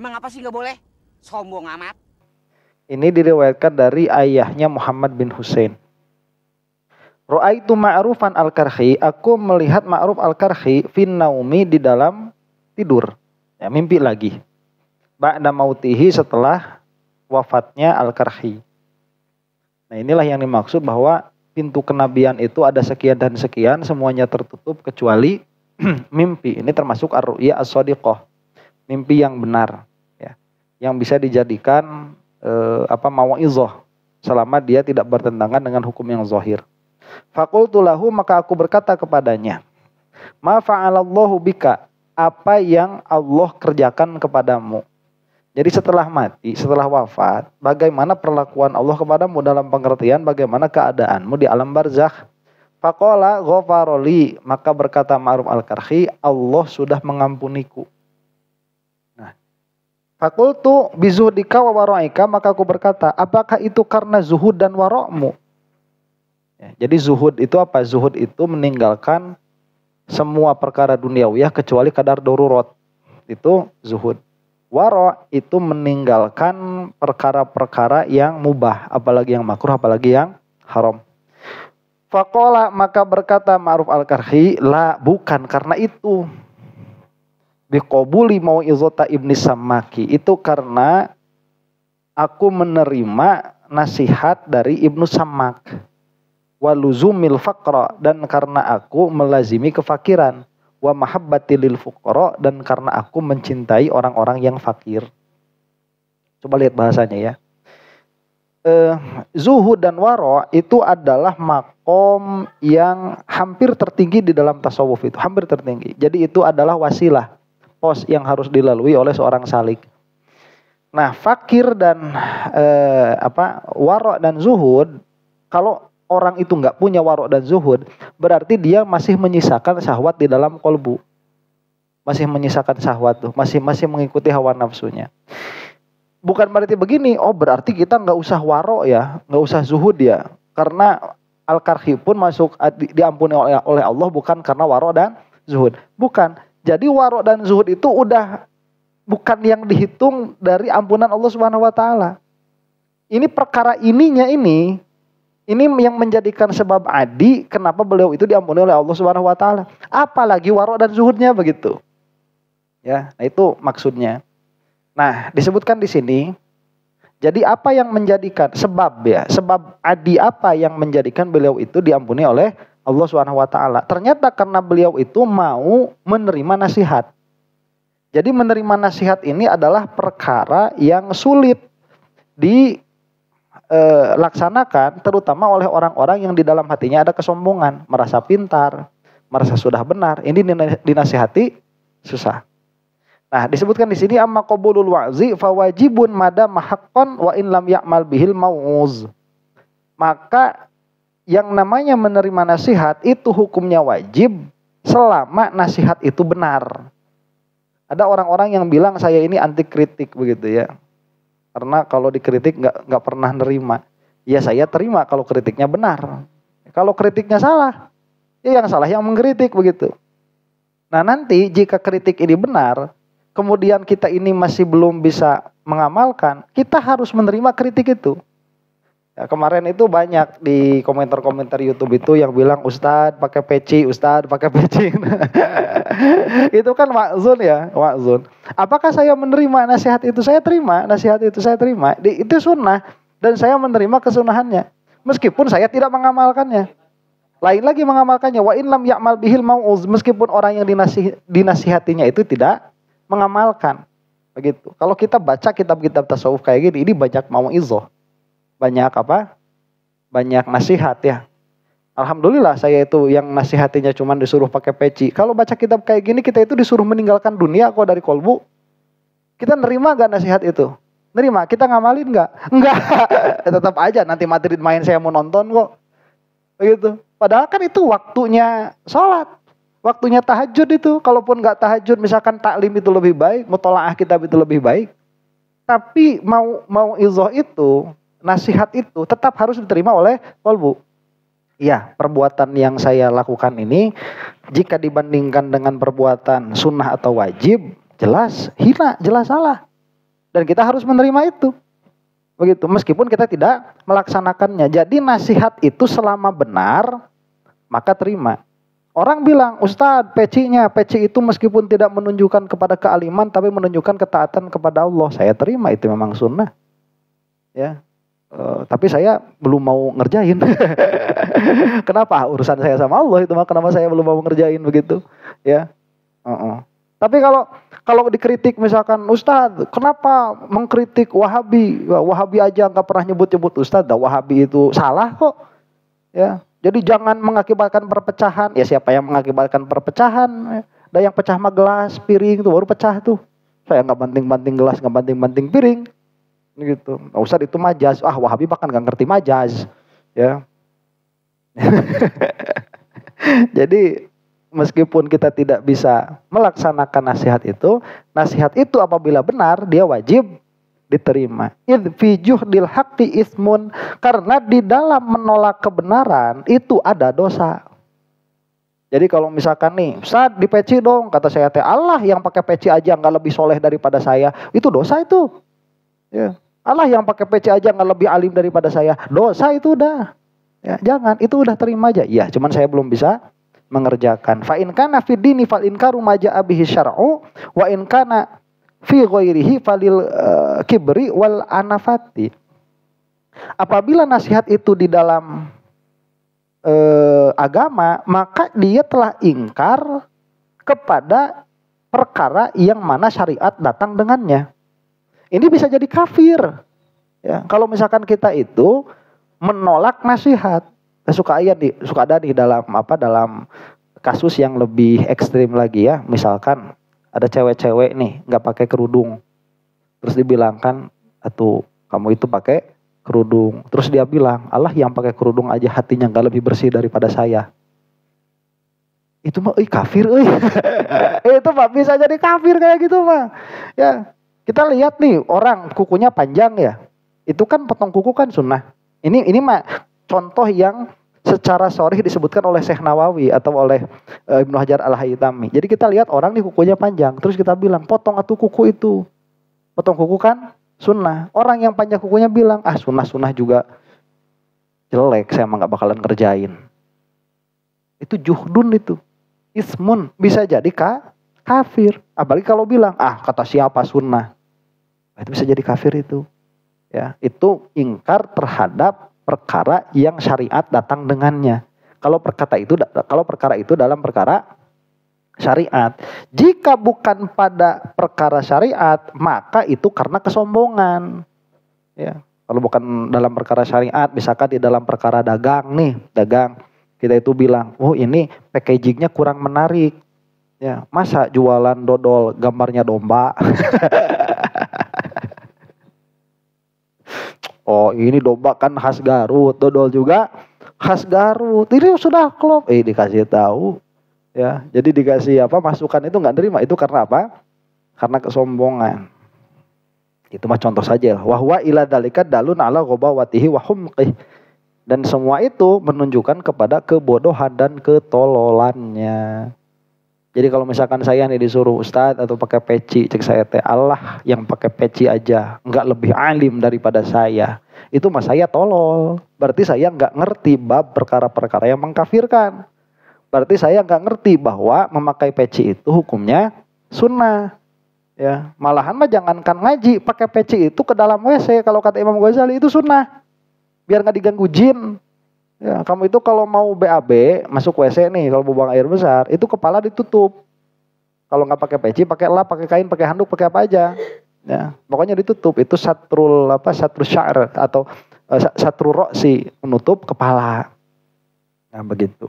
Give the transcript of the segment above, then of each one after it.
Emang apa sih nggak boleh? Sombong amat. Ini diriwayatkan dari ayahnya Muhammad bin Husain. Ra'aitu Ma'rufan al-Karhi, aku melihat Ma'ruf al-Karhi fin naumi, di dalam tidur. Ya, mimpi lagi. Ba'da mautihi, setelah wafatnya al-Karhi. Nah, inilah yang dimaksud bahwa pintu kenabian itu ada sekian dan sekian, semuanya tertutup kecuali mimpi. Ini termasuk ar-ru'ya as-shadiqah, mimpi yang benar, ya, yang bisa dijadikan mau'izah selama dia tidak bertentangan dengan hukum yang zahir. Faqultu lahu, maka aku berkata kepadanya, ma fa'alallahu bika, apa yang Allah kerjakan kepadamu. Jadi setelah mati, setelah wafat, bagaimana perlakuan Allah kepadamu, dalam pengertian bagaimana keadaanmu di alam barzakh. Faqala ghafaroli, maka berkata Ma'ruf al-Karhi, Allah sudah mengampuniku. Nah, faqultu bizuhdika wa wara'ika, maka aku berkata, apakah itu karena zuhud dan wara'mu? Ya, jadi zuhud itu apa? Zuhud itu meninggalkan semua perkara duniawiyah kecuali kadar darurat. Itu zuhud. Wara' itu meninggalkan perkara-perkara yang mubah, apalagi yang makruh, apalagi yang haram. Faqala, maka berkata Ma'ruf al-Karhi, la, bukan karena itu. Biqabuli mau'izata ibni Sammaki, itu karena aku menerima nasihat dari Ibnu Sammak. Waluzumil faqra, dan karena aku melazimi kefakiran. Wa mahabbati lil fuqara, dan karena aku mencintai orang-orang yang fakir. Coba lihat bahasanya ya. Zuhud dan wara itu adalah makom yang hampir tertinggi di dalam tasawuf, itu hampir tertinggi. Jadi itu adalah wasilah, pos yang harus dilalui oleh seorang salik. Nah, fakir dan wara dan zuhud, kalau orang itu nggak punya warok dan zuhud, berarti dia masih menyisakan syahwat di dalam kolbu. Masih menyisakan syahwat tuh, masih mengikuti hawa nafsunya. Bukan berarti begini, oh berarti kita nggak usah warok ya, nggak usah zuhud ya. Karena al-Karhi pun masuk diampuni oleh Allah bukan karena warok dan zuhud. Bukan. Jadi warok dan zuhud itu udah bukan yang dihitung dari ampunan Allah Subhanahu wa taala. Ini perkara ininya ini yang menjadikan sebab adi kenapa beliau itu diampuni oleh Allah Subhanahu wa taala. Apalagi warok dan zuhudnya begitu. Ya, nah itu maksudnya. Nah, disebutkan di sini. Jadi apa yang menjadikan sebab adi apa yang menjadikan beliau itu diampuni oleh Allah Subhanahu wa taala? Ternyata karena beliau itu mau menerima nasihat. Jadi menerima nasihat ini adalah perkara yang sulit laksanakan, terutama oleh orang-orang yang di dalam hatinya ada kesombongan, merasa pintar, merasa sudah benar. Ini dinasihati susah. Nah, disebutkan di sini amma qabulul wa'zi fawajibun mada mahaqqan wa in lam ya'mal bihil mau'uz. Maka yang namanya menerima nasihat itu hukumnya wajib selama nasihat itu benar. Ada orang-orang yang bilang saya ini anti kritik begitu ya. Karena kalau dikritik nggak pernah nerima. Ya saya terima kalau kritiknya benar. Kalau kritiknya salah, ya yang salah yang mengkritik begitu. Nah nanti jika kritik ini benar, kemudian kita ini masih belum bisa mengamalkan, kita harus menerima kritik itu. Ya, kemarin itu banyak di komentar-komentar YouTube itu yang bilang Ustadz pakai peci, Ustadz pakai peci. Itu kan wa'zun ya, wa'zun. Apakah saya menerima nasihat itu? Saya terima nasihat itu, saya terima. Itu sunnah dan saya menerima kesunahannya. Meskipun saya tidak mengamalkannya. Lain lagi mengamalkannya. Wa in lam ya'mal bihil mau'uz, meskipun orang yang dinasihatinya itu tidak mengamalkan. Begitu. Kalau kita baca kitab-kitab tasawuf kayak gini, ini banyak mau'izah. Banyak apa? Banyak nasihat ya. Alhamdulillah saya itu yang nasihatinya cuma disuruh pakai peci. Kalau baca kitab kayak gini kita itu disuruh meninggalkan dunia kok dari kolbu. Kita nerima gak nasihat itu? Nerima. Kita ngamalin gak? Enggak. Tetap aja nanti Madrid main saya mau nonton kok. Begitu. Padahal kan itu waktunya sholat. Waktunya tahajud itu. Kalaupun gak tahajud misalkan taklim itu lebih baik. Mutola'ah kitab itu lebih baik. Tapi mau izah itu, nasihat itu tetap harus diterima oleh kolbu. Ya, perbuatan yang saya lakukan ini jika dibandingkan dengan perbuatan sunnah atau wajib, jelas hina, jelas salah. Dan kita harus menerima itu. Begitu, meskipun kita tidak melaksanakannya. Jadi nasihat itu selama benar, maka terima. Orang bilang, Ustadz, peci itu meskipun tidak menunjukkan kepada kealiman, tapi menunjukkan ketaatan kepada Allah. Saya terima, itu memang sunnah. Ya, tapi saya belum mau ngerjain. Kenapa? Urusan saya sama Allah itu mah. Kenapa saya belum mau ngerjain begitu? Ya. Tapi kalau dikritik misalkan, Ustadz, kenapa mengkritik Wahabi? Wahabi aja nggak pernah nyebut Ustadz. Wahabi itu salah kok. Ya, jadi jangan mengakibatkan perpecahan. Ya siapa yang mengakibatkan perpecahan? Ada yang pecah mah gelas, piring itu baru pecah tuh. Saya nggak banting-banting gelas, nggak banting-banting piring. Gitu. Ustadz itu majaz. Wahabi bahkan nggak ngerti majaz. Ya. Jadi meskipun kita tidak bisa melaksanakan nasihat itu apabila benar, dia wajib diterima. Idh fi juhdil haqqi ismun, karena di dalam menolak kebenaran itu ada dosa. Jadi kalau misalkan nih, Ustaz dipeci dong, kata saya teh, Allah yang pakai peci aja nggak lebih soleh daripada saya, itu dosa itu. Ya. Allah yang pakai peci aja nggak lebih alim daripada saya, dosa itu udah. Ya, jangan, itu udah terima aja. Ya, cuman saya belum bisa mengerjakan. Fa in kana fi dini fal inkaru ma jaa bihi syar'u wa in kana fi ghairihi falil kibri wal anafati. Apabila nasihat itu di dalam agama, maka dia telah ingkar kepada perkara yang mana syariat datang dengannya. Ini bisa jadi kafir. Ya, kalau misalkan kita itu menolak nasihat. Suka ada di dalam kasus yang lebih ekstrim lagi ya. Misalkan ada cewek-cewek nih nggak pakai kerudung, terus dibilangkan, "Atuh, kamu itu pakai kerudung." Terus dia bilang, "Allah yang pakai kerudung aja hatinya nggak lebih bersih daripada saya." Itu mah kafir itu mah bisa jadi kafir kayak gitu mah. Ya, kita lihat nih orang kukunya panjang ya. Itu kan potong kuku kan sunnah. Ini mah contoh yang secara sharih disebutkan oleh Syekh Nawawi atau oleh Ibnu Hajar Al-Haytami. Jadi kita lihat orang nih kukunya panjang, terus kita bilang, "Potong atuh kuku itu." Potong kuku kan sunnah. Orang yang panjang kukunya bilang, "Sunnah juga jelek, saya mah gak bakalan kerjain." Itu juhdun itu. Ismun, bisa jadi kafir. Apalagi kalau bilang, kata siapa sunnah. Itu bisa jadi kafir itu. Ya, itu ingkar terhadap perkara yang syariat datang dengannya. Kalau perkara itu dalam perkara syariat. Jika bukan pada perkara syariat, maka itu karena kesombongan. Ya, kalau bukan dalam perkara syariat, misalkan di dalam perkara dagang, kita itu bilang, "Oh, ini packagingnya kurang menarik." Ya, masa jualan dodol gambarnya domba? Oh, ini domba kan khas Garut, dodol juga khas Garut. Ini sudah klop. Dikasih tahu. Ya, jadi dikasih masukan itu nggak terima. Itu karena apa? Karena kesombongan. Itu mah contoh saja. Wahwa ila dzalika dalun ala ghabawatihi wa humqih. Dan semua itu menunjukkan kepada kebodohan dan ketololannya. Jadi kalau misalkan saya nih disuruh, "Ustadz atau pakai peci," cek saya teh, "Allah yang pakai peci aja nggak lebih alim daripada saya." Itu mah saya tolol. Berarti saya nggak ngerti bab perkara-perkara yang mengkafirkan. Berarti saya nggak ngerti bahwa memakai peci itu hukumnya sunnah. Ya, malahan mah jangankan ngaji, pakai peci itu ke dalam WC kalau kata Imam Ghazali itu sunnah. Biar nggak diganggu jin. Ya, kamu itu kalau mau BAB masuk WC nih, kalau buang air besar, itu kepala ditutup. Kalau nggak pakai peci, pakai lap, pakai kain, pakai handuk, pakai apa aja. Ya, pokoknya ditutup. Itu satrul sya'r atau satrul ro'si, menutup kepala. Nah, begitu.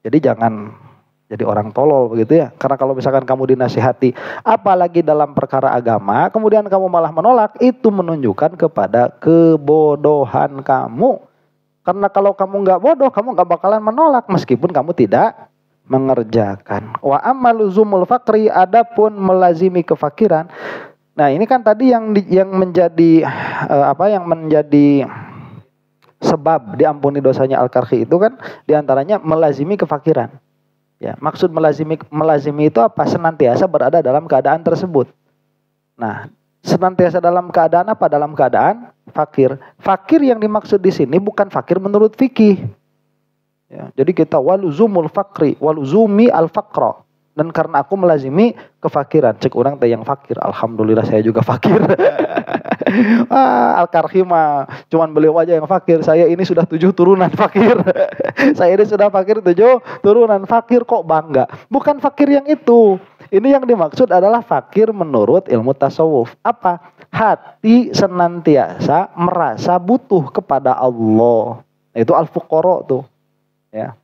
Jadi jangan jadi orang tolol begitu ya. Karena kalau misalkan kamu dinasihati, apalagi dalam perkara agama, kemudian kamu malah menolak, itu menunjukkan kepada kebodohan kamu. Karena kalau kamu nggak bodoh, kamu nggak bakalan menolak meskipun kamu tidak mengerjakan. Wa amaluzumul fakri, adapun melazimi kefakiran. Nah, ini kan tadi yang menjadi yang menjadi sebab diampuni dosanya Al-Karhi itu kan diantaranya melazimi kefakiran. Ya, maksud melazimi itu apa? Senantiasa berada dalam keadaan tersebut. Nah, senantiasa dalam keadaan apa? Dalam keadaan fakir. Fakir yang dimaksud di sini bukan fakir menurut fikih. Ya, jadi kita waluzumul fakri, waluzumi al fakro. Dan karena aku melazimi kefakiran, cek orang teh yang fakir. Alhamdulillah saya juga fakir. Al-Karhima, cuman beliau aja yang fakir. Saya ini sudah 7 turunan fakir. Saya ini sudah fakir 7 turunan fakir, kok bangga. Bukan fakir yang itu. Ini yang dimaksud adalah fakir menurut ilmu tasawuf. Apa? Hati senantiasa merasa butuh kepada Allah. Itu al-fuqara tuh. Ya.